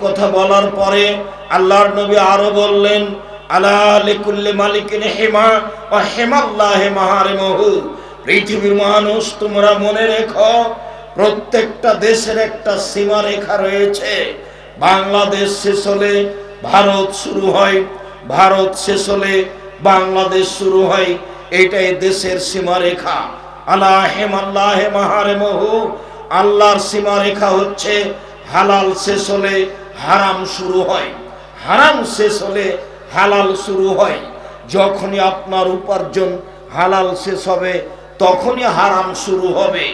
কথা বলার পরে আল্লাহর নবী আরো বললেন, আলা লিকুল্লি মালিকিন হিমা ওয়া হিমাল্লাহি মাহারিমুহু। পৃথিবীর মানুষ, তোমরা মনে রেখো, প্রত্যেকটা দেশের একটা সীমারেখা রয়েছে। বাংলাদেশ শেষ হলে ভারত শুরু হয়, ভারত শেষ হলে বাংলাদেশ শুরু হয়। এটাই দেশের সীমারেখা। আলা হিমাল্লাহি মাহারিমুহু, আল্লাহর সীমারেখা হচ্ছে হালাল শেষ হলে হারাম শুরু হয়, হারাম শেষ হলে হালাল শুরু হয়। যখনই আপনার উপার্জন হালাল শেষ হবে তখনই হারাম শুরু হবে,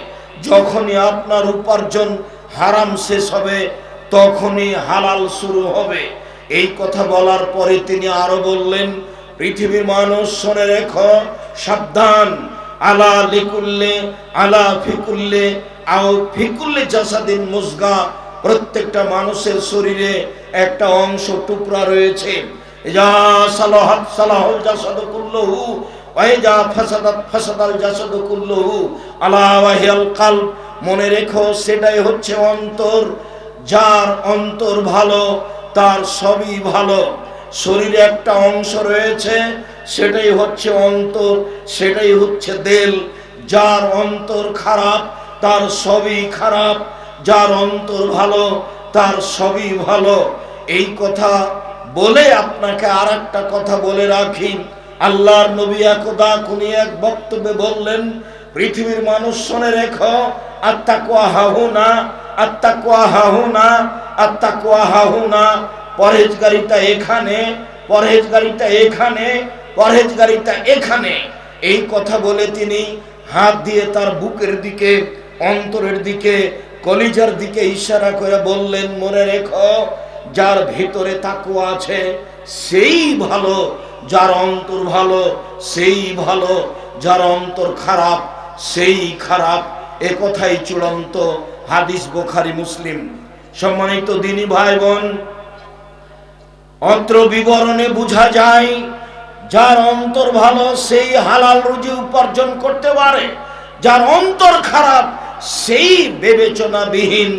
যখনই আপনার উপার্জন হারাম শেষ হবে তখনই হালাল শুরু হবে। এই কথা বলার পরে তিনি আরো বললেন, পৃথিবীর মানুষ শুনে রেখো, সাবধান, আলা লিকুল্লে আলা ফিকুল্লে আও ফিকুল্লে জাসাদিন মুজগা। প্রত্যেকটা মানুষের শরীরে একটা অংশ টুকরা রয়েছে। ইজা সালাহাত সালাহুল জাসাদু কুল্লুহু ওয়া ইজা ফাসাদাত ফাসাদাল জাসাদু কুল্লুহু আলা ওয়াহিয়াল কলব। মনে রেখো, সেটাই হচ্ছে অন্তর। যার অন্তর ভালো তার সবই ভালো। শরীরে একটা অংশ রয়েছে, সেটাই হচ্ছে অন্তর, সেটাই হচ্ছে দিল। যার অন্তর খারাপ তার সবই খারাপ, যার অন্তর ভালো তার সবই ভালো। এই কথা বলে আপনাকে আর একটা কথা বলে রাখি। আল্লাহর নবী একদা কোনি এক বক্তব্যে বললেন, পৃথিবীর মানুষ শুনে রেখো, আত্তাকওয়া হাহুনা, আত্তাকওয়া হাহুনা, আত্তাকওয়া হাহুনা। পরহেজগারিতা এখানে, পরহেজগারিতা এখানে, পরহেজগারিতা এখানে। এই কথা বলে তিনি হাত দিয়ে তার বুকের দিকে, অন্তরের দিকে, কলিজার দিকে ইশারা করে বললেন, মনে রেখো, যার ভিতরে তাকওয়া আছে সেই ভালো, যার অন্তর ভালো সেই ভালো, যার অন্তর খারাপ সেই খারাপ। এ কথাই চূড়ান্ত হাদিস, বুখারী মুসলিম। সম্মানিত দিনী ভাই বোন, অত্র বিবরণে বোঝা যায় যার অন্তর ভালো সেই হালাল রুজি উপার্জন করতে পারে, যার অন্তর খারাপ সেই বিবেচনাবিহীন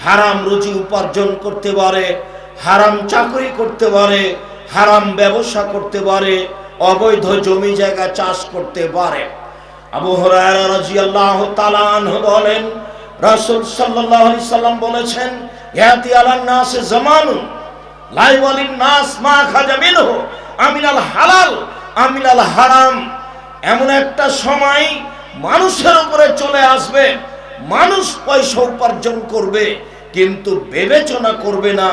হারাম রুজি উপার্জন করতে পারে, হারাম চাকরি করতে পারে, হারাম ব্যবসা করতে পারে, অবৈধ জমি জায়গা চাষ করতে পারে। আবু হুরায়রা রাদিয়াল্লাহু তাআলা আনহু বলেন, রাসূল সাল্লাল্লাহু আলাইহি সাল্লাম বলেছেন, ইয়াতি আলান নাস জামানুন লা ইয়ালিন নাস মা খাজা মিনহু আমিনাল হালাল আমিনাল হারাম। এমন একটা সময় মানুষের উপরে চলে আসবে, মানুষ পয়সা উপার্জন করবে কিন্তু বিবেচনা করবে না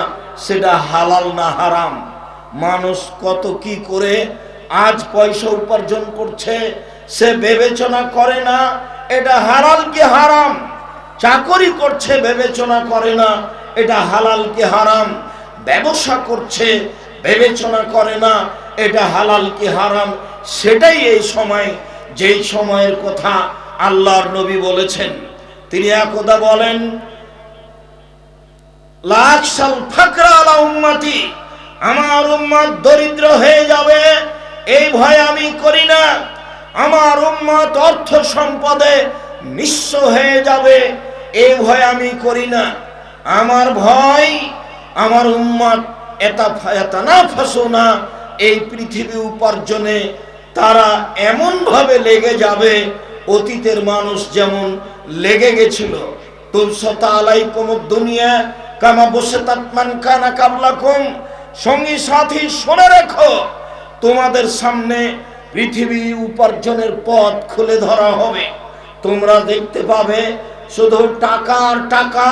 সেটা হালাল না হারাম। মানুষ কত কি করে আজ পয়সা উপার্জন করছে, সে বিবেচনা করে না এটা হালাল কি হারাম। চাকরি করছে, বিবেচনা করে না এটা হালাল কি হারাম। ব্যবসা করছে, বিবেচনা করে না এটা হালাল কি হারাম। সেটাই এই সময়, যেই সময়ের কথা আল্লাহর নবী বলেছেন। তিনি একদা বলেন, লাকসাল ফাকরা আলা উম্মতি, আমার উম্মত দরিদ্র হয়ে যাবে এই ভয় আমি করি না। আমার উম্মত অর্থ সম্পদে নিঃস্ব হয়ে যাবে এই ভয় আমি করি না। আমার ভয়, আমার উম্মত এতানাফাসুনা, এই পৃথিবী উপার্জনে তারা এমন ভাবে লেগে যাবে অতীতের মানুষ যেমন লেগে গেছিল। তুলসাতা আলাইকুমুদ দুনিয়া কামা বসাতাত মান কানা কাবলাকুম। সঙ্গী সাথী শুনে রেখো, তোমাদের সামনে পৃথিবী উপার্জনের পথ খুলে ধরা হবে। তোমরা দেখতে পাবে শুধু টাকা আর টাকা,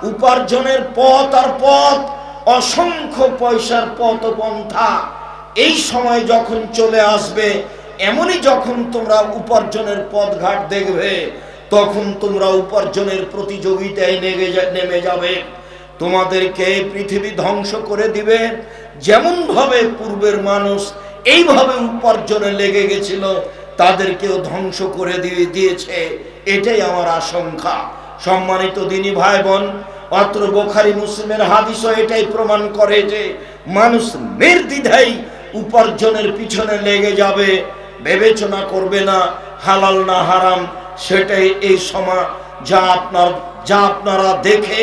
উপার্জনের পথ আর পথ, অসংখ্য পয়সার পথ পন্থা। এই সময় যখন চলে আসবে, এমনই যখন তোমরা উপার্জনের পথ ঘাট দেখবে, তখন তোমরা উপার্জনের প্রতিযোগিতায় নেমে যাবে। তোমাদেরকে পৃথিবী ধ্বংস করে দিবে। যেমন ভাবে পূর্বের মানুষ এইভাবে উপার্জনে লেগে গেছিল, তাদেরকেও ধ্বংস করে দিয়েছে, এটাই আমার আশঙ্কা। সম্মানিত দিনী ভাই বোন, অত্র বুখারী মুসলিমের হাদিসও এটাই প্রমাণ করে যে মানুষ নির্দ্বিধায় উপার্জনের পিছনে লেগে যাবে, বিবেচনা করবে না হালাল না হারাম। সেটাই এই সময় যা আপনারা দেখে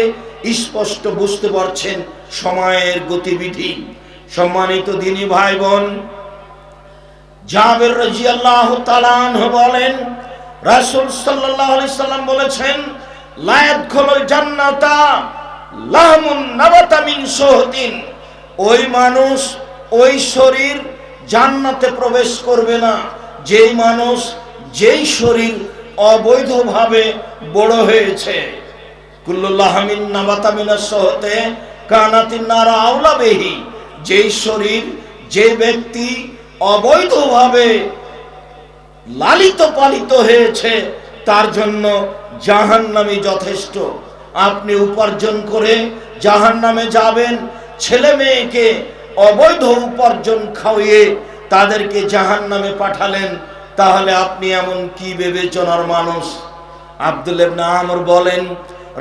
স্পষ্ট বুঝতে পারছেন সময়ের গতিবিধি। সম্মানিত দিনী ভাই বোন, জাবের রাদিয়াল্লাহু তাআলা আনহু বলেন, রাসূল সাল্লাল্লাহু আলাইহি সাল্লাম বলেছেন, লা ইয়াদখুলুল জান্নাতা লাহমুন নাবাতা মিন সুহতিন। ওই মানুষ, ওই শরীর জান্নাতে প্রবেশ করবে না যেই মানুষ, যেই শরীর অবৈধভাবে বড় হয়েছে। কুল্লু লাহমিন নাবাতা মিনাস সুহতে কানাতিন নার আওলা বিহি। যেই শরীর, যে ব্যক্তি অবৈধভাবে লালিত পালিত হয়েছে তার জন্য জাহান্নামই যথেষ্ট। আপনি উপার্জন করে জাহান্নামে যাবেন, ছেলে মেয়েকে অবৈধ উপার্জন খাওয়িয়ে তাদেরকে জাহান্নামে পাঠালেন, তাহলে আপনি এমন কি বিবেচনার মানুষ? আব্দুল্লাহ ইবনে আমর বলেন,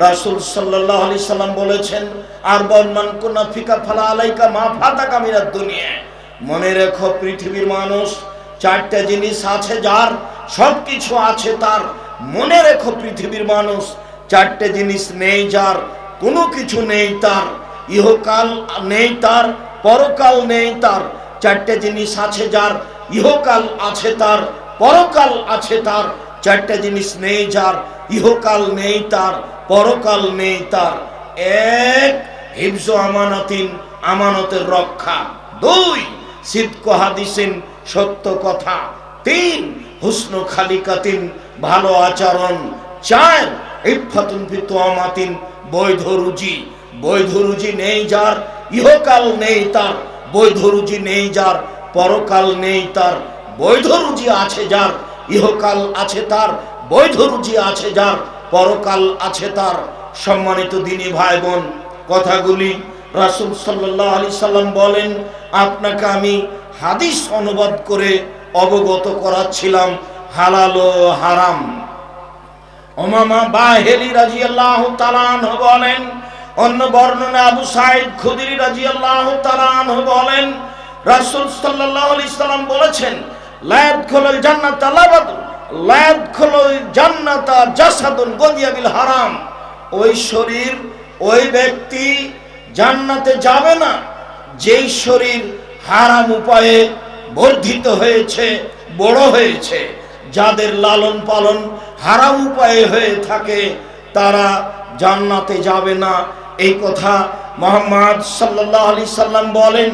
রাসূল সাল্লাল্লাহু আলাইহি সাল্লাম বলেছেন, আর বলমান কুনা ফিকা ফালা আলাইকা মা ফাতাকা মিনাদ দুনিয়া। মনে রেখো, পৃথিবীর মানুষ চারটা জিনিস আছে যার, সবকিছু আছে তার। মনে রেখো, পৃথিবীর মানুষ চারটে জিনিস নেই যার, কোনো কিছু নেই তার। ইহকাল নেই তার, পরকাল নেই তার। চারটে জিনিস আছে যার, ইহকাল আছে তার, পরকাল আছে তার। চারটে জিনিস নেই যার, ইহকাল নেই তার, পরকাল নেই তার। এক, হিফজু আমানাতিন, আমানতের রক্ষা। দুই, সিদকু হাদিসিন, সত্য কথা। তিন, হুসনু খালিকাতিন, ভালো আচরণ। চার, ইফাতুন ফি তুআমাতিন, বৈধ রুজি। বৈধ রুজি নেই যার, ইহকাল নেই তার। বৈধ রুজি নেই যার, পরকাল নেই তার। বৈধ রুজি আছে যার, ইহকাল আছে তার। বৈধ রুজি আছে যার, পরকাল আছে তার। সম্মানিত দিনী ভাই বোন, কথাগুলি রাসূল সাল্লাল্লাহু আলাইহি সাল্লাম বলেন, আপনাকে আমি হাদিস অনুবাদ করে অবগত করাচ্ছিলাম হালাল ও হারাম। উমামা বাহিলি রাদিয়াল্লাহু তাআলা আনহু বলেন, অন্য বর্ণনা আবু সাঈদ খুদরি রাদিয়াল্লাহু তাআলা আনহু বলেন, রাসূল সাল্লাল্লাহু আলাইহি সাল্লাম বলেছেন, লা ইয়াদখুলুল জান্নাতা লাবাদু, লা ইয়াদখুলুল জান্নাতা জাসাদুন গদিয়া বিল হারাম। ওই শরীর, ওই ব্যক্তি জান্নাতে যাবে না যেই শরীর হারাম উপায়ে বর্ধিত হয়েছে, বড় হয়েছে। যাদের লালন পালন হারাম উপায়ে হয়ে থাকে তারা জান্নাতে যাবে না। এই কথা মুহাম্মদ সাল্লাল্লাহু আলাইহি সাল্লাম বলেন।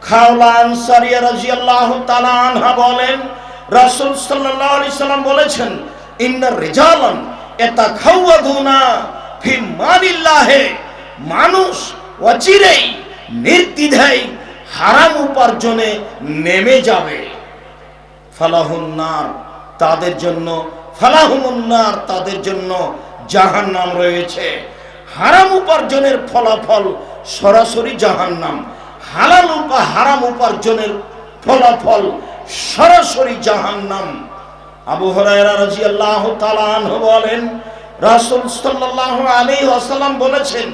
খাওলা আনসারিয়া রাদিয়াল্লাহু তাআলা আনহা বলেন, রাসূল সাল্লাল্লাহু আলাইহি সাল্লাম বলেছেন, ইন্নার রিজালান ইয়াতাখাওয়াদুনা ফি মালিল্লাহি। মানুষ অচিরেই নির্দ্বিধায় হারাম উপার্জনে নেমে যাবে। ফালাহুন নার, তাদের জন্য, ফালাহুমুন নার, তাদের জন্য জাহান্নাম রয়েছে। হারাম উপার্জনের ফলাফল সরাসরি জাহান্নাম। হারাম উপার্জনের ফলাফল সরাসরি জাহান্নাম। আবু হুরায়রা রাদিয়াল্লাহু তাআলা আনহু বলেন, রাসূল সাল্লাল্লাহু আলাইহি ওয়াসাল্লাম বলেছেন,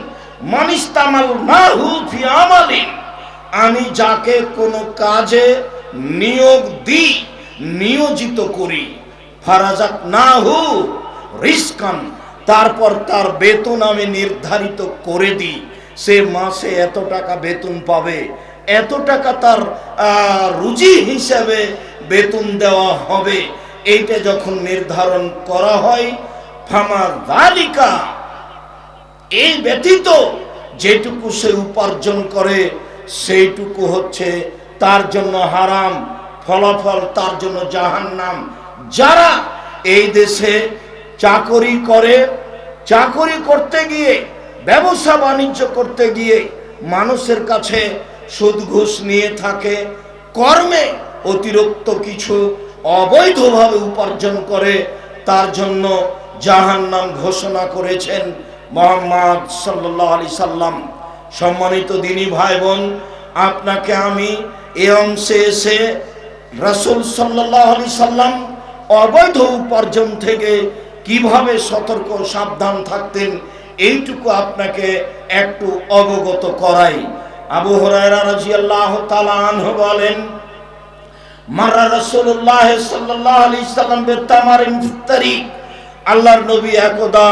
মানিস্তামাল মাহু ফি আমালিন। আমি যাকে কোনো কাজে নিয়োগ দিই, নিয়োজিত করি, ফারাজাক নাহু রিজকান, তারপর তার বেতন আমি নির্ধারিত করে দিই। সে মাসে এত টাকা বেতন পাবে, এত টাকা তার রুজি হিসাবে বেতন দেওয়া হবে। এইটা যখন নির্ধারণ করা হয়, ফামা যালিকা, এই ব্যতীত যেটুকু সে উপার্জন করে সেইটুকু হচ্ছে তার জন্য হারাম, ফলাফল তার জন্য জাহান্নাম। যারা এই দেশে চাকরি করে, চাকরি করতে গিয়ে, ব্যবসা বাণিজ্য করতে গিয়ে মানুষের কাছে সুদ ঘুষ নিয়ে থাকে, কর্মে অতিরিক্ত কিছু অবৈধভাবে উপার্জন করে, তার জন্য জাহান্নাম ঘোষণা করেছেন মুহাম্মদ সাল্লাল্লাহু আলাইহি সাল্লাম। সম্মানিত দিনী ভাই বোন, আপনাকে আমি এই অংশে এসে রাসূল সাল্লাল্লাহু আলাইহি সাল্লাম অবৈধ উপার্জন থেকে কিভাবে সতর্ক সাবধান থাকতেন এইটুকু আপনাকে একটু অবগত করাই। আবু হুরায়রা রাদিয়াল্লাহু তাআলা আনহু বলেন, মারা রাসূলুল্লাহ সাল্লাল্লাহু আলাইহি সাল্লাম বিতামারিন ফিত্তারি। আল্লাহর নবী একদা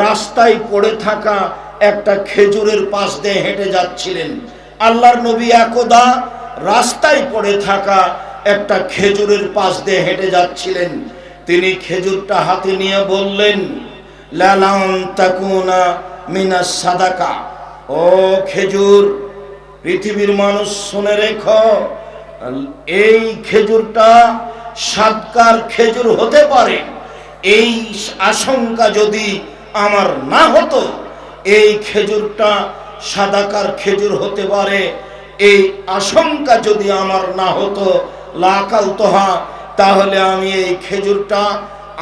রাস্তায় পড়ে থাকা একটা খেজুরের পাশ দিয়ে হেঁটে যাচ্ছিলেন। আল্লাহর নবী একদা রাস্তায় পড়ে থাকা একটা খেজুরের পাশ দিয়ে হেঁটে যাচ্ছিলেন। তিনি খেজুরটা হাতে নিয়ে বললেন, লালাম তাকুনা মিনাস সাদাকা, ও খেজুর, পৃথিবীর মানুষ শুনে রেখো, এই খেজুরটা সাদকার খেজুর হতে পারে। এই আশঙ্কা যদি আমার না হতো, এই খেজুরটা সাদাকার খেজুর হতে পারে, এই আশঙ্কা যদি আমার না হতো, লাকাল তোহা, তাহলে আমি এই খেজুরটা,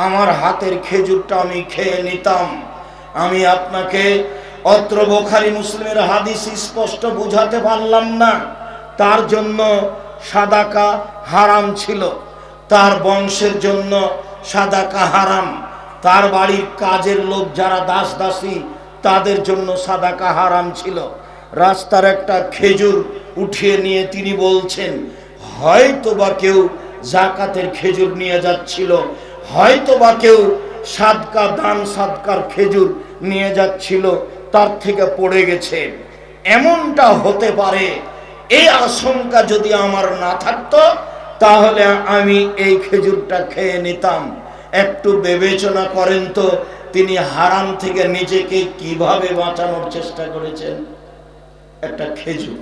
আমার হাতের খেজুরটা আমি খেয়ে নিতাম। আমি আপনাকে অত্র বুখারী মুসলিমের হাদিস স্পষ্ট বুঝাতে পারলাম না, তার জন্য সাদাকা হারাম ছিল, তার বংশের জন্য সাদাকা হারাম, তার বাড়ির কাজের লোক যারা দাস দাসী তাদের জন্য সাদাকা হারাম ছিল। রাস্তার একটা খেজুর উঠিয়ে নিয়ে তিনি বলছেন, হয়তো বা কেউ জাকাতের খেজুর নিয়ে যাচ্ছিল, হয়তো বা কেউ সাদকা দান সাদকার খেজুর নিয়ে যাচ্ছিল, তার থেকে পড়ে গেছে, এমনটা হতে পারে। এই আশঙ্কা যদি আমার না থাকতো, তাহলে আমি এই খেজুরটা খেয়ে নিতাম। একটু বিবেচনা করেন তো, তিনি হারাম থেকে নিজেকে কিভাবে বাঁচানোর চেষ্টা করেছেন। একটা খেজুর